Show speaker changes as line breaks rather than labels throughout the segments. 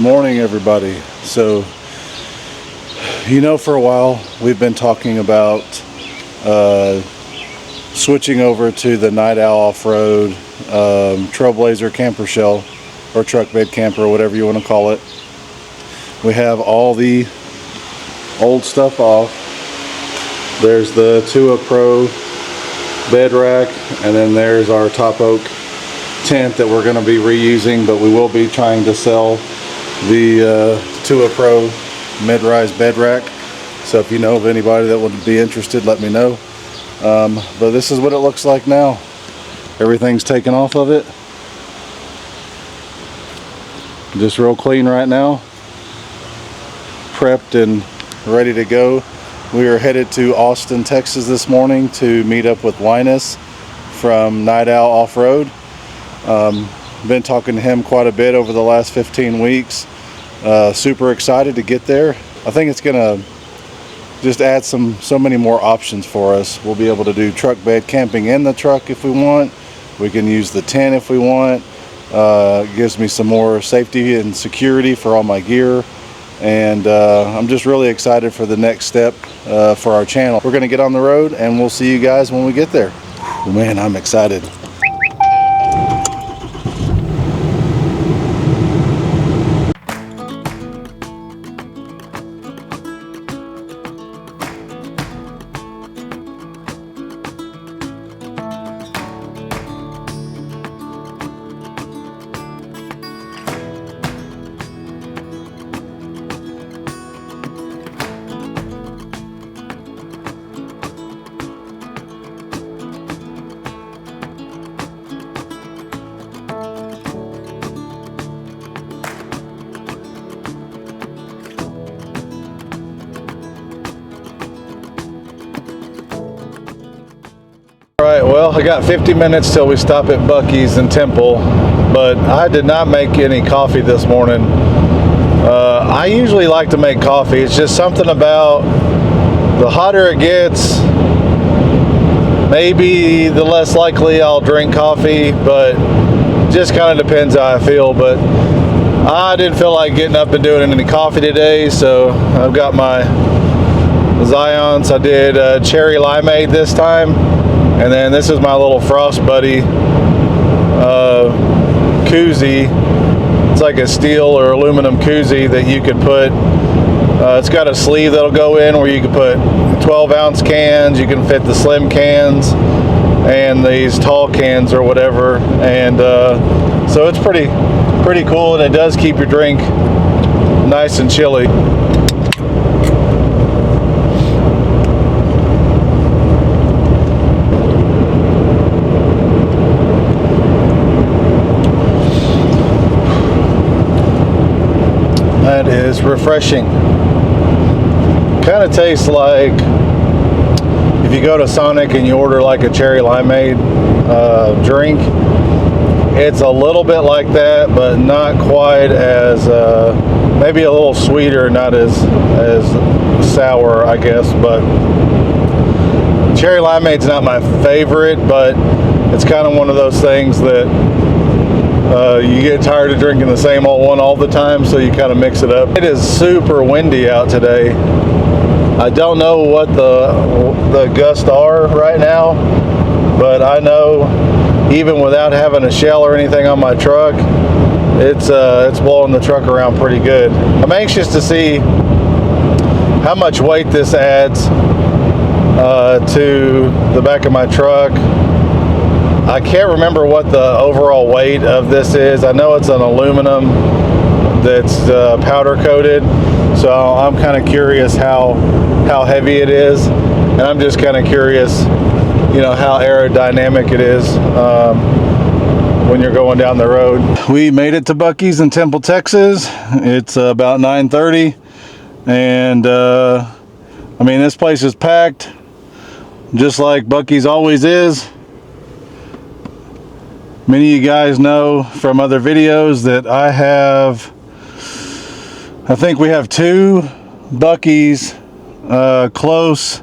Good morning, everybody. So, for a while we've been talking about switching over to the NghtOwl Off Road Trailblazer camper shell or truck bed camper, whatever you want to call it. We have all the old stuff off. There's the Tua Pro bed rack, and then there's our top oak tent that we're going to be reusing, but we will be trying to sell the Tua Pro mid-rise bed rack. So if you know of anybody that would be interested, let me know. But this is what it looks like now. Everything's taken off of it. Just real clean right now. Prepped and ready to go. We are headed to Austin, Texas this morning to meet up with Linus from NghtOwl Off Road. Been talking to him quite a bit over the last 15 weeks. Super excited to get there. I think it's gonna just add so many more options for us. We'll be able to do truck bed camping in the truck if we want. We can use the tent if we want. It gives me some more safety and security for all my gear. And I'm just really excited for the next step for our channel. We're gonna get on the road and we'll see you guys when we get there. Man, I'm excited. Alright, well, I got 50 minutes till we stop at Buc-ee's in Temple, but I did not make any coffee this morning. I usually like to make coffee. It's just something about the hotter it gets, maybe the less likely I'll drink coffee, but just kind of depends how I feel. But I didn't feel like getting up and doing any coffee today, so I've got my Zions. I did cherry limeade this time. And then this is my little Frost Buddy koozie. It's like a steel or aluminum koozie that you could put, it's got a sleeve that'll go in where you can put 12-ounce cans, you can fit the slim cans and these tall cans or whatever. And so it's pretty cool, and it does keep your drink nice and chilly. That is refreshing. Kind of tastes like if you go to Sonic and you order like a cherry limeade drink. It's a little bit like that, but not quite as maybe a little sweeter, not as sour, I guess. But cherry limeade's not my favorite, but it's kind of one of those things that you get tired of drinking the same old one all the time, so you kind of mix it up. It is super windy out today. I don't know what the gusts are right now, but I know even without having a shell or anything on my truck, it's blowing the truck around pretty good. I'm anxious to see how much weight this adds to the back of my truck. I can't remember what the overall weight of this is. I know it's an aluminum that's powder coated, so I'm kind of curious how heavy it is, and I'm just kind of curious, how aerodynamic it is when you're going down the road. We made it to Buc-ee's in Temple, Texas. It's about 9:30, and this place is packed, just like Buc-ee's always is. Many of you guys know from other videos that I think we have two Buc-ee's close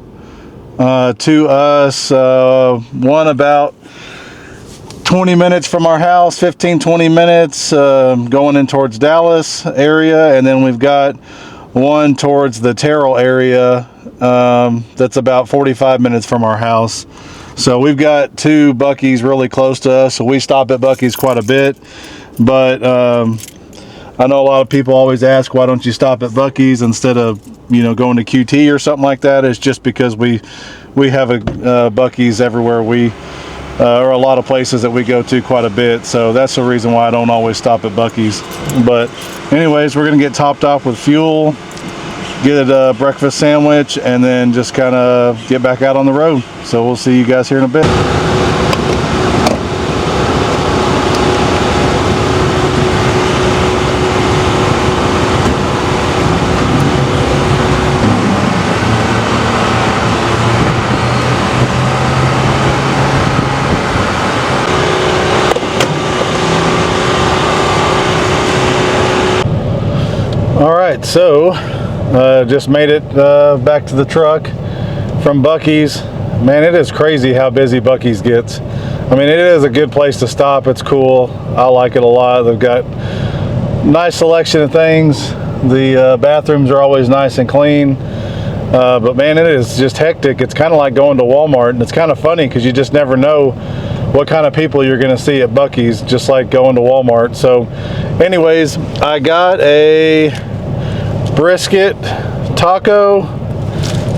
to us. One about 20 minutes from our house, 15-20 minutes going in towards Dallas area, and then we've got one towards the Terrell area that's about 45 minutes from our house. So we've got 2 Buc-ee's really close to us, so we stop at Buc-ee's quite a bit. But I know a lot of people always ask, why don't you stop at Buc-ee's instead of, you know, going to QT or something like that. It's just because we have a Buc-ee's everywhere or a lot of places that we go to quite a bit. So that's the reason why I don't always stop at Buc-ee's. But anyways, we're gonna get topped off with fuel, get a breakfast sandwich, and then just kind of get back out on the road. So we'll see you guys here in a bit. All right, so just made it back to the truck from Buc-ee's. Man, it is crazy how busy Buc-ee's gets. I mean, it is a good place to stop. It's cool. I like it a lot. They've got nice selection of things. The bathrooms are always nice and clean. But man, it is just hectic. It's kind of like going to Walmart, and it's kind of funny because you just never know what kind of people you're going to see at Buc-ee's, just like going to Walmart. So anyways, I got a brisket taco,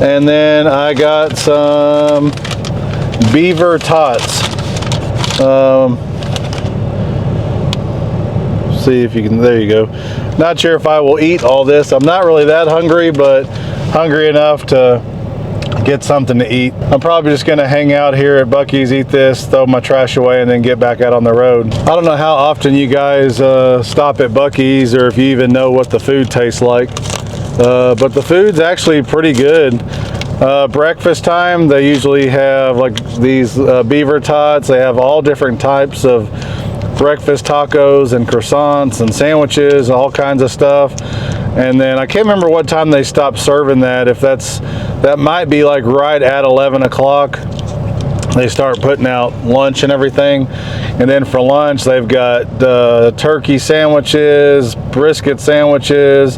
and then I got some beaver tots. See if you can, there you go. Not sure if I will eat all this. I'm not really that hungry, but hungry enough to get something to eat. I'm probably just gonna hang out here at Buc-ee's, eat this, throw my trash away, and then get back out on the road. I don't know how often you guys stop at Buc-ee's, or if you even know what the food tastes like, but the food's actually pretty good. Breakfast time, they usually have like these beaver tots. They have all different types of breakfast tacos and croissants and sandwiches, all kinds of stuff. And then I can't remember what time they stopped serving that. If that might be like right at 11 o'clock. They start putting out lunch and everything. And then for lunch, they've got turkey sandwiches, brisket sandwiches,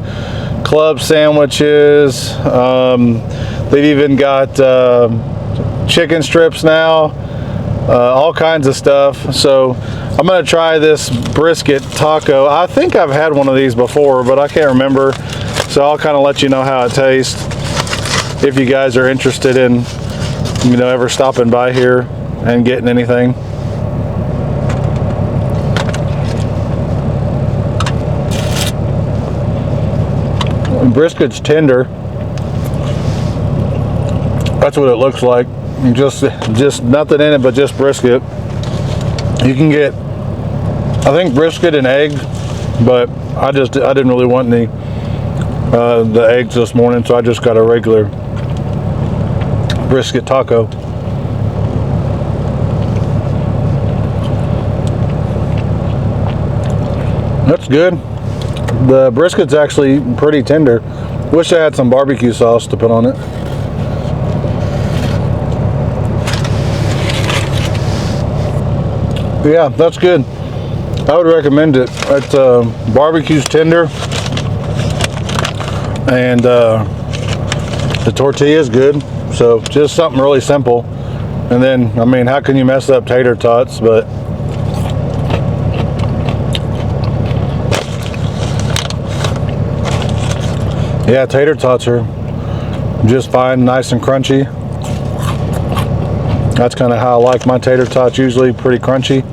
club sandwiches. They've even got chicken strips now, all kinds of stuff. So I'm gonna try this brisket taco. I think I've had one of these before, but I can't remember. So I'll kind of let you know how it tastes if you guys are interested in, you know, ever stopping by here and getting anything. Brisket's tender. That's what it looks like. Just nothing in it but just brisket. You can get, I think, brisket and egg, but I didn't really want any the eggs this morning, so I just got a regular brisket taco. That's good. The brisket's actually pretty tender. Wish I had some barbecue sauce to put on it. Yeah, that's good. I would recommend it. It's barbecue's tender, and the tortilla is good. So just something really simple. And then, I mean, how can you mess up tater tots? But yeah, tater tots are just fine, nice and crunchy. That's kind of how I like my tater tots, usually pretty crunchy.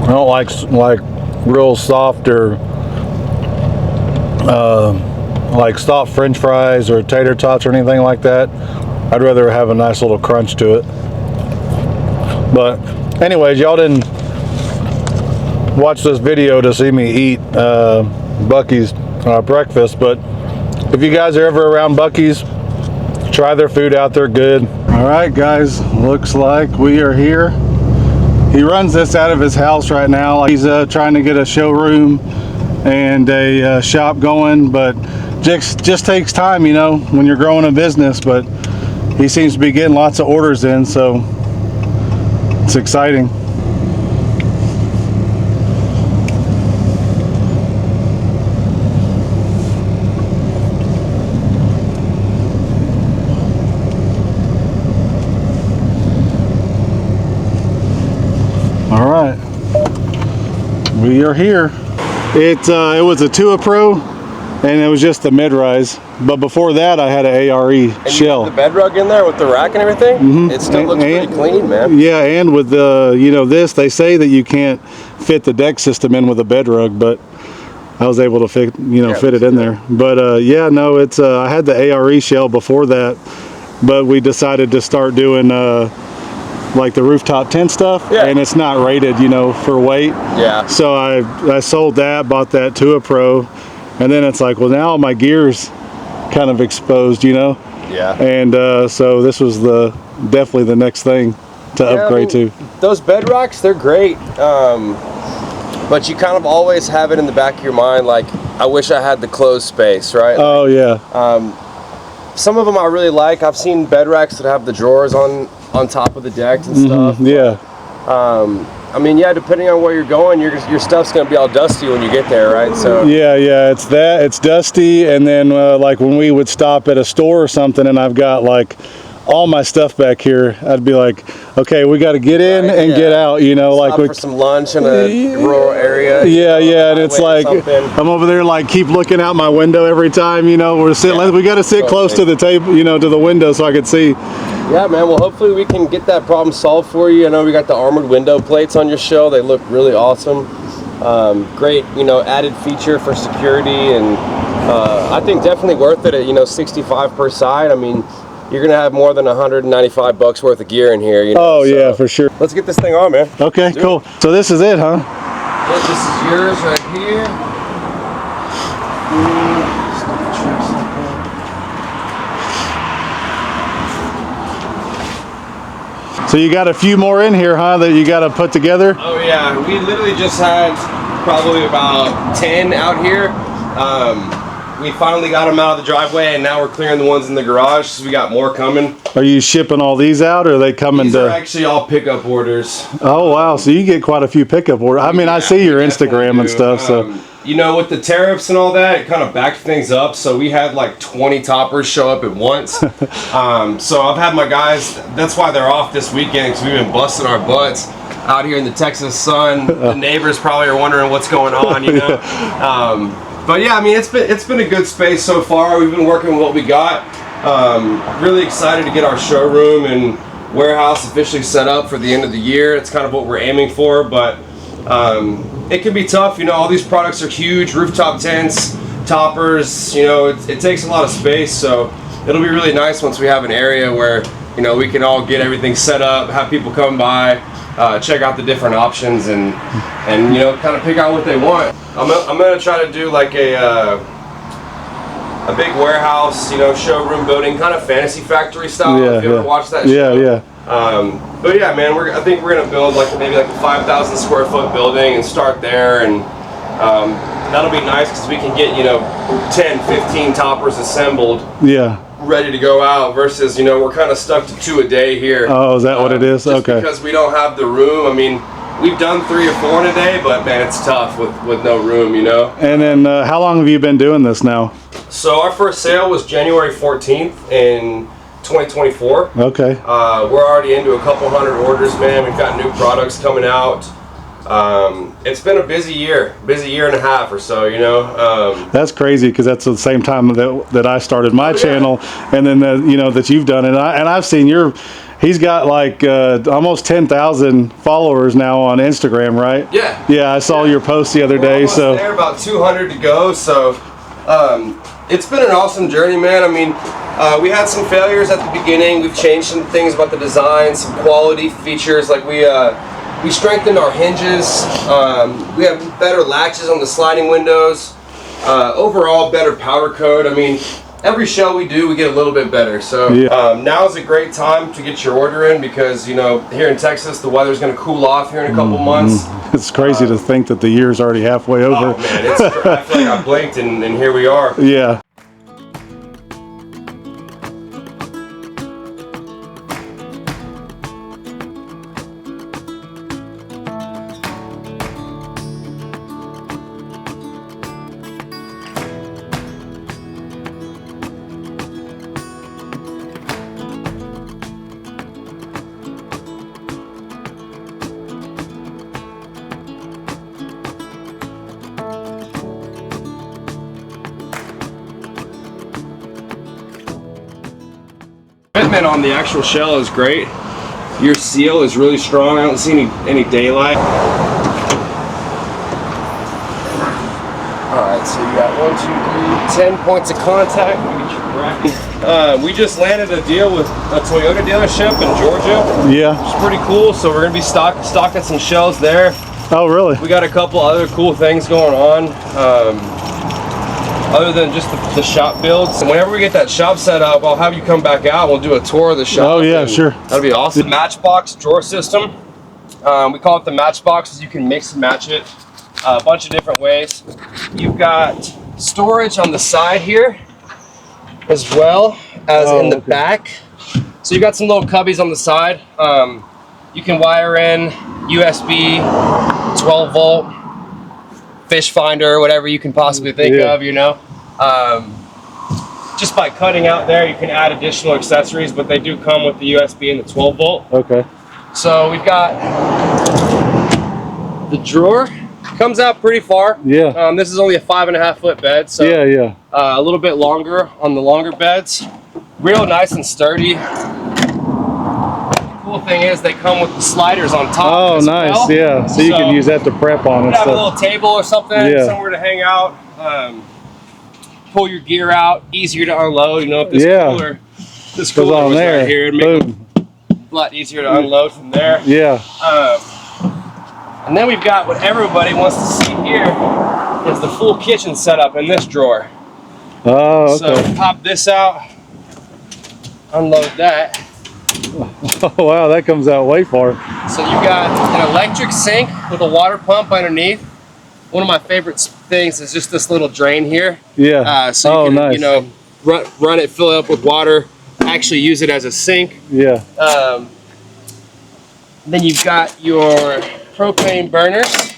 I don't like real soft or like soft French fries or tater tots or anything like that. I'd rather have a nice little crunch to it. But anyways, y'all didn't watch this video to see me eat Buc-ee's breakfast, but if you guys are ever around Buc-ee's, try their food out. They're good. All right, guys, looks like we are here. He runs this out of his house right now. He's trying to get a showroom and a shop going, but just takes time, you know, when you're growing a business. But he seems to be getting lots of orders in, so It's exciting. All right, we are here. It was a Tua Pro, and it was just the mid-rise. But before that, I had an ARE
and
shell.
You put the bed rug in there with the rack and everything. Mm-hmm. It still looks pretty clean, man.
Yeah, and with the this, they say that you can't fit the deck system in with a bed rug, but I was able to fit it in there. But yeah, no, it's I had the ARE shell before that, but we decided to start doing like the rooftop tent stuff, and it's not rated, for weight.
Yeah.
So I sold that, bought that Tua Pro, and then it's like, well, now my gear's kind of exposed,
Yeah.
And so this was definitely the next thing to upgrade to.
Those bed racks, they're great, but you kind of always have it in the back of your mind, like, I wish I had the closed space, right?
Oh yeah.
Some of them I really like. I've seen bed racks that have the drawers on top of the decks and stuff.
Yeah.
I mean, yeah, depending on where you're going, your stuff's gonna be all dusty when you get there, right? So
yeah, it's dusty, and then like when we would stop at a store or something, and I've got like all my stuff back here, I'd be like, okay, we got to get in and get out,
Stop for some lunch in a rural area.
Yeah, and it's like I'm over there like keep looking out my window every time, we're sitting. We got to sit close to the table, to the window so I could see.
Yeah, man. Well, hopefully we can get that problem solved for you. I know we got the armored window plates on your show. They look really awesome. Great, added feature for security, and I think definitely worth it at $65 per side. I mean, you're gonna have more than $195 worth of gear in here.
Oh yeah, for sure.
Let's get this thing on, man.
Okay, cool. So this is it, huh?
Yeah, this is yours right here.
So you got a few more in here, huh, that you got to put together?
Oh yeah, we literally just had probably about 10 out here. We finally got them out of the driveway, and now we're clearing the ones in the garage, so we got more coming.
Are you shipping all these out, or are they coming
These are actually all pickup orders.
Oh wow, so you get quite a few pickup orders. I mean, I see your Instagram and stuff, so.
With the tariffs and all that, it kind of backed things up. So we had like 20 toppers show up at once. So I've had my guys, that's why they're off this weekend, because we've been busting our butts out here in the Texas sun. The neighbors probably are wondering what's going on, But yeah, I mean, it's been a good space so far. We've been working with what we got. Really excited to get our showroom and warehouse officially set up for the end of the year. It's kind of what we're aiming for, but it can be tough. All these products are huge, rooftop tents, toppers. It takes a lot of space, so it'll be really nice once we have an area where we can all get everything set up, have people come by, check out the different options, and kind of pick out what they want. I'm gonna try to do like a big warehouse, showroom building, kind of Fantasy Factory style. If you ever watched that show.
Yeah.
But yeah, man, I think we're gonna build maybe a 5,000 square foot building and start there, and that'll be nice because we can get 10, 15 toppers assembled.
Yeah.
Ready to go out versus we're kind of stuck to 2 a day here.
Oh, is that what it is?
Just
okay.
Because we don't have the room. I mean, we've done 3 or 4 in a day, but man, it's tough with no room,
And then how long have you been doing this now?
So our first sale was January 14th in 2024.
Okay.
We're already into a couple hundred orders, man. We've got new products coming out. It's been a busy year and a half or so,
That's crazy because that's the same time that I started my channel, and then that you've done it. And I've seen he's got like almost 10,000 followers now on Instagram, right?
Yeah.
Yeah, I saw your post the other day. So
there, about 200 to go. So it's been an awesome journey, man. I mean, we had some failures at the beginning. We've changed some things about the design, some quality features. Like we strengthened our hinges. We have better latches on the sliding windows. Overall, better powder coat. I mean, every show we do, we get a little bit better. So now is a great time to get your order in because, here in Texas, the weather's going to cool off here in a couple months.
It's crazy to think that the year's already halfway over.
Oh, man, I feel like I blinked and here we are.
Yeah.
fitment on the actual shell is great. Your seal is really strong. I don't see any daylight. Alright, so you got 1, 2, 3, 10 points of contact. We just landed a deal with a Toyota dealership in Georgia.
Yeah.
It's pretty cool, so we're going to be stocking some shells there.
Oh, really?
We got a couple other cool things going on, other than just the shop builds. And whenever we get that shop set up, I'll have you come back out. We'll do a tour of the shop.
Oh, yeah, sure.
That'll be awesome. Matchbox drawer system. We call it the Matchbox because you can mix and match it a bunch of different ways. You've got storage on the side here, as well as in the back. So you got some little cubbies on the side. You can wire in USB, 12 volt, fish finder, whatever you can possibly think of, you know. Just by cutting out there, you can add additional accessories, but they do come with the USB and the 12 volt.
Okay.
So we've got the drawer. Comes out pretty far.
Yeah.
This is only a 5.5 foot bed, so
yeah.
A little bit longer on the longer beds. Real nice and sturdy. The cool thing is they come with the sliders on top.
Oh,
as
nice.
well.
Yeah. So you can use that to prep on and
have
stuff.
a little table or something, somewhere to hang out. Pull your gear out. Easier to unload. You know, if this cooler
on
was
there.
right here, it'd make it a lot easier to unload from there.
Yeah.
And then we've got what everybody wants to see here is the full kitchen setup in this drawer.
Oh, okay.
So pop this out, unload that.
Oh, wow, that comes out way far.
So you got an electric sink with a water pump underneath. One of my favorite things is just this little drain here.
Yeah.
So you can,
nice.
you know, run it, fill it up with water, actually use it as a sink.
Yeah.
Then you've got your propane burners,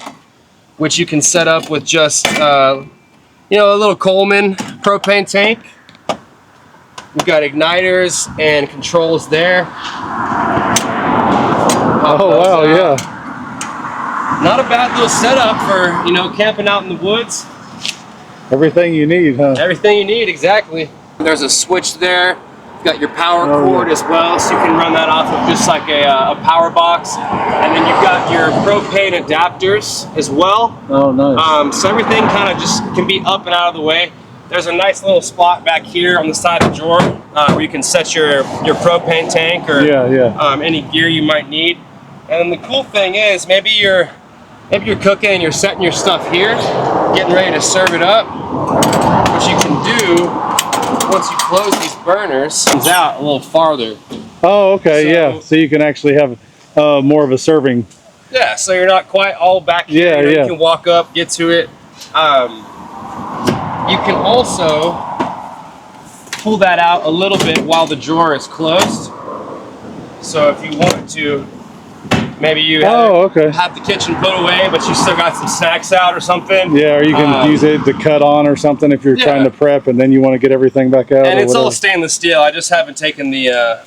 which you can set up with just you know, a little Coleman propane tank. We've got igniters and controls there.
Oh, wow, yeah.
Not a bad little setup for, you know, camping out in the woods.
Everything you need, huh?
Everything you need, exactly. There's a switch there. You've got your power cord as well, so you can run that off of just like a power box. And then you've got your propane adapters as well.
Oh, nice.
So everything kind of just can be up and out of the way. There's a nice little spot back here on the side of the drawer where you can set your propane tank or any gear you might need. And the cool thing is, maybe you're cooking and you're setting your stuff here, getting ready to serve it up. What you can do once you close these burners, comes out a little farther.
Oh, okay, so you can actually have more of a serving.
Yeah, so you're not quite all back here. You can walk up, get to it. You can also pull that out a little bit while the drawer is closed. So if you want to, maybe you have the kitchen put away, but you still got some snacks out or something. Yeah, or
you can use it to cut on or something if you're trying to prep and then you want to get everything back out.
And it's all stainless steel. I just haven't taken the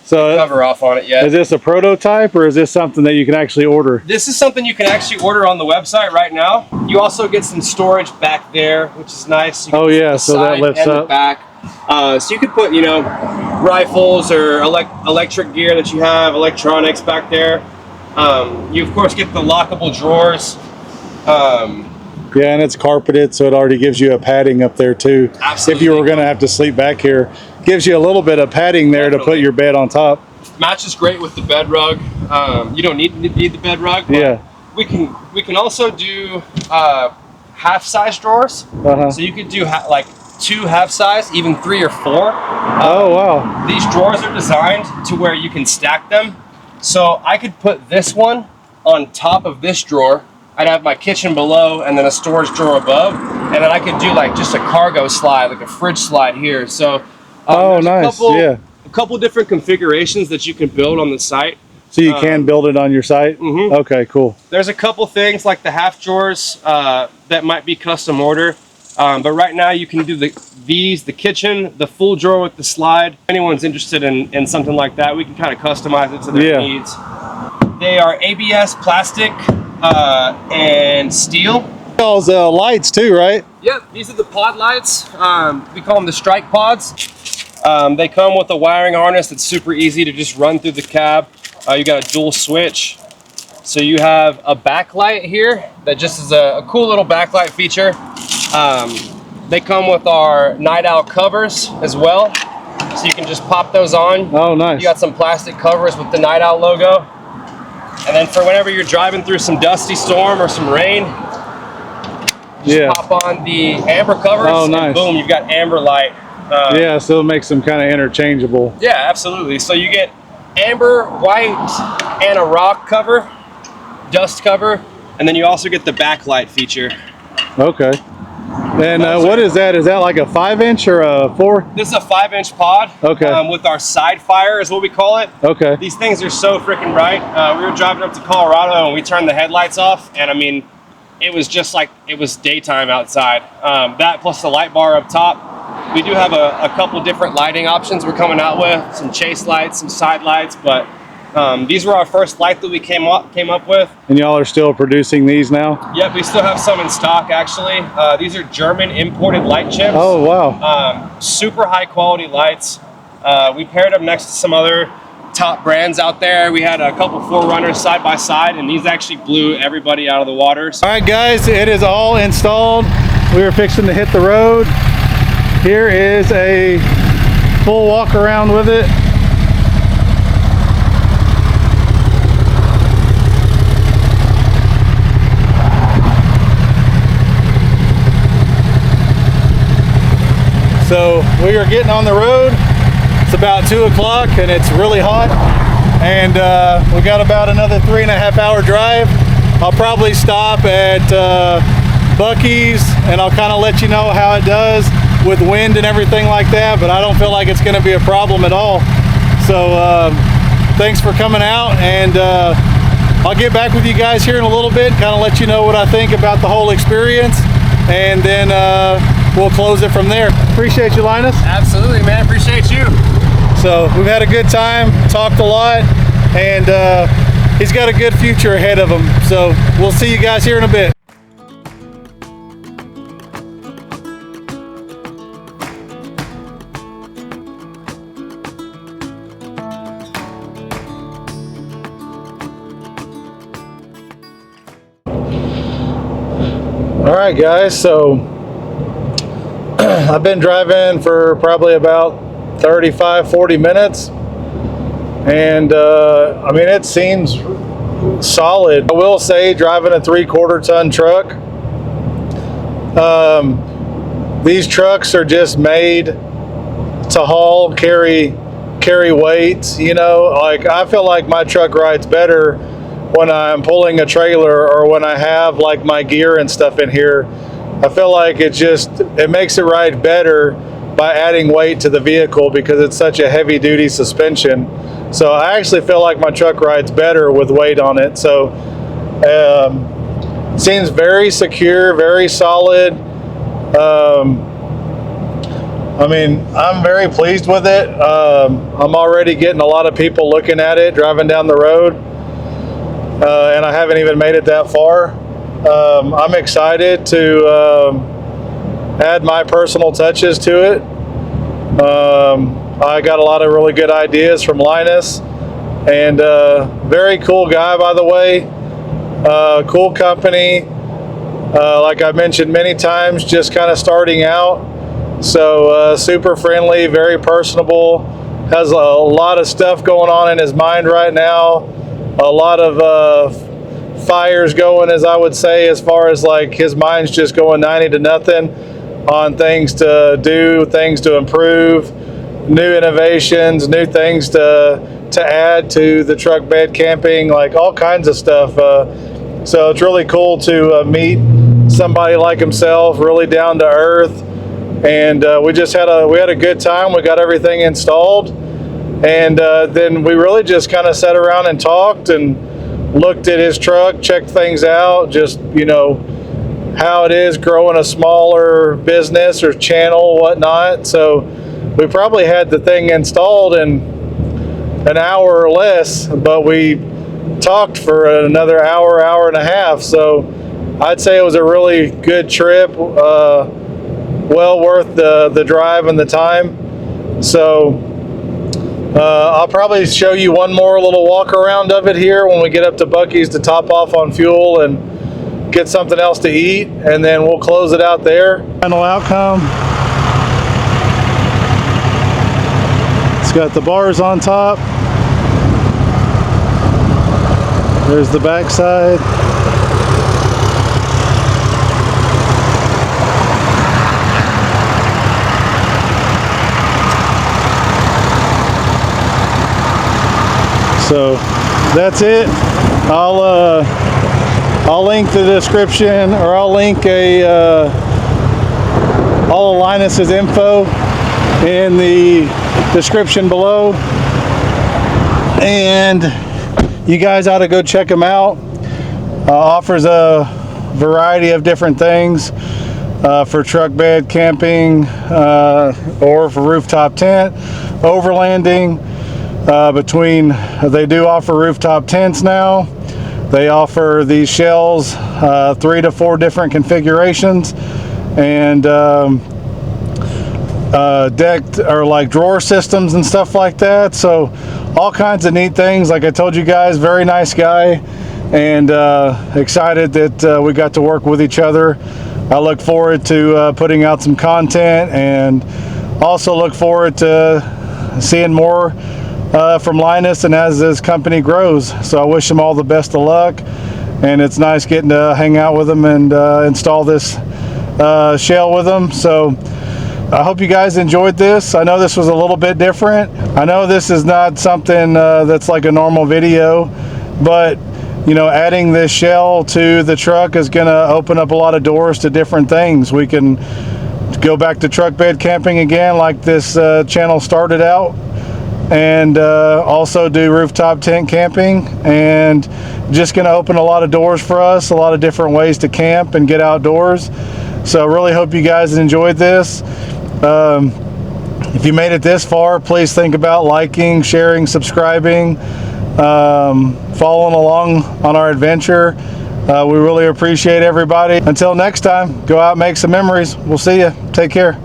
cover off on it yet.
Is this a prototype or is this something that you can actually order?
This is something you can actually order on the website right now. You also get some storage back there, which is nice. You can
so that lifts up.
the back. So you could put, you know, rifles or electric gear that you have, electronics back there. You of course get the lockable drawers.
Yeah, and it's carpeted, so it already gives you a padding up there too.
Absolutely.
If you were going to have to sleep back here, gives you a little bit of padding there to put your bed on top.
Matches great with the bed rug. You don't need the bed rug. But we can also do half-size drawers. So you could do like 2 half-size, even 3 or 4.
Oh wow!
These drawers are designed to where you can stack them. So I could put this one on top of this drawer. I'd have my kitchen below and then a storage drawer above, and then I could do like just a cargo slide, like a fridge slide here. So
nice.
A couple different configurations that you can build on the site.
So you can build it on your site?
Mm-hmm.
Okay, cool.
There's a couple things like the half drawers that might be custom order, but right now you can do the kitchen, the full drawer with the slide. If anyone's interested in something like that, we can kind of customize it to their needs. They are ABS plastic and steel.
Those lights too, right?
Yep, these are the pod lights. We call them the strike pods. They come with a wiring harness that's super easy to just run through the cab. You got a dual switch. So you have a backlight here that just is a cool little backlight feature. They come with our NghtOwl covers as well. So you can just pop those on.
Oh, nice.
You got some plastic covers with the NghtOwl logo. And then for whenever you're driving through some dusty storm or some rain, just pop on the amber covers, and boom, you've got amber light.
Yeah, so it makes them kind of interchangeable.
Yeah, absolutely. So you get amber, white, and a rock cover, dust cover, and then you also get the backlight feature.
Okay. And what is that? Is that like a 5-inch or a 4?
This is a 5-inch pod. Okay. With our side fire is what we call it. Okay. These things are so freaking bright. We were driving up to Colorado and we turned the headlights off, and I mean, it was just like it was daytime outside. That plus the light bar up top. We do have a couple different lighting options we're coming out with. Some chase lights, some side lights, but these were our first light that we came up with. And y'all are still producing these now? Yep, we still have some in stock actually. These are German imported light chips. Oh, wow. Super high quality lights. We paired them next to some other top brands out there. We had a couple 4Runners side by side, and these actually blew everybody out of the water. All right, guys, it is all installed. We are fixing to hit the road. Here is a full walk around with it. So we are getting on the road. It's about 2 o'clock and it's really hot. And we got about another 3.5 hour drive. I'll probably stop at Buc-ee's and I'll kind of let you know how it does with wind and everything like that, but I don't feel like it's going to be a problem at all. So thanks for coming out, and I'll get back with you guys here in a little bit, kind of let you know what I think about the whole experience, and then we'll close it from there. Appreciate you, Linus. Absolutely, man. Appreciate you. So we've had a good time, talked a lot, and he's got a good future ahead of him. So we'll see you guys here in a bit. All right, guys, so I've been driving for probably about 35-40 minutes, and I mean, it seems solid. I will say, driving a 3/4 ton truck, these trucks are just made to haul, carry weights, you know. Like, I feel like my truck rides better when I'm pulling a trailer or when I have like my gear and stuff in here. I feel like it makes it ride better by adding weight to the vehicle because it's such a heavy duty suspension. So I actually feel like my truck rides better with weight on it. So seems very secure, very solid. I mean, I'm very pleased with it. I'm already getting a lot of people looking at it driving down the road. And I haven't even made it that far. I'm excited to add my personal touches to it. I got a lot of really good ideas from Linus, and very cool guy, by the way. Cool company. Like I've mentioned many times, just kind of starting out. So super friendly, very personable. Has a lot of stuff going on in his mind right now. A lot of fires going, as I would say, as far as like his mind's just going 90 to nothing on things to do, things to improve, new innovations, new things to add to the truck bed camping, like all kinds of stuff. So it's really cool to meet somebody like himself, really down to earth. And we had a good time. We got everything installed. And then we really just kind of sat around and talked and looked at his truck, checked things out, just, you know, how it is growing a smaller business or channel, whatnot. So we probably had the thing installed in an hour or less, but we talked for another hour, hour and a half. So I'd say it was a really good trip, well worth the drive and the time.
So I'll probably show you one more little walk around of it here when we get up to Buc-ee's to top off on fuel and get something else to eat, and then we'll close it out there. Final outcome. It's got the bars on top. There's the back side. So that's it. I'll link the description, or I'll link all of Linus's info in the description below, and you guys ought to go check him out. Offers a variety of different things for truck bed camping, or for rooftop tent, overlanding. They do offer rooftop tents now. They offer these shells, 3 to 4 different configurations, and decked or like drawer systems and stuff like that. So all kinds of neat things. Like I told you guys, very nice guy, and excited that we got to work with each other. I look forward to putting out some content, and also look forward to seeing more from Linus and as his company grows. So I wish him all the best of luck, and it's nice getting to hang out with him and install this shell with him. So I hope you guys enjoyed this. I know this was a little bit different. I know this is not something that's like a normal video, but you know, adding this shell to the truck is gonna open up a lot of doors to different things. We can go back to truck bed camping again, like this channel started out, and also do rooftop tent camping, and just gonna open a lot of doors for us, a lot of different ways to camp and get outdoors. So I really hope you guys enjoyed this. If you made it this far, please think about liking, sharing, subscribing, following along on our adventure. We really appreciate everybody. Until next time, go out and make some memories. We'll see you. Take care.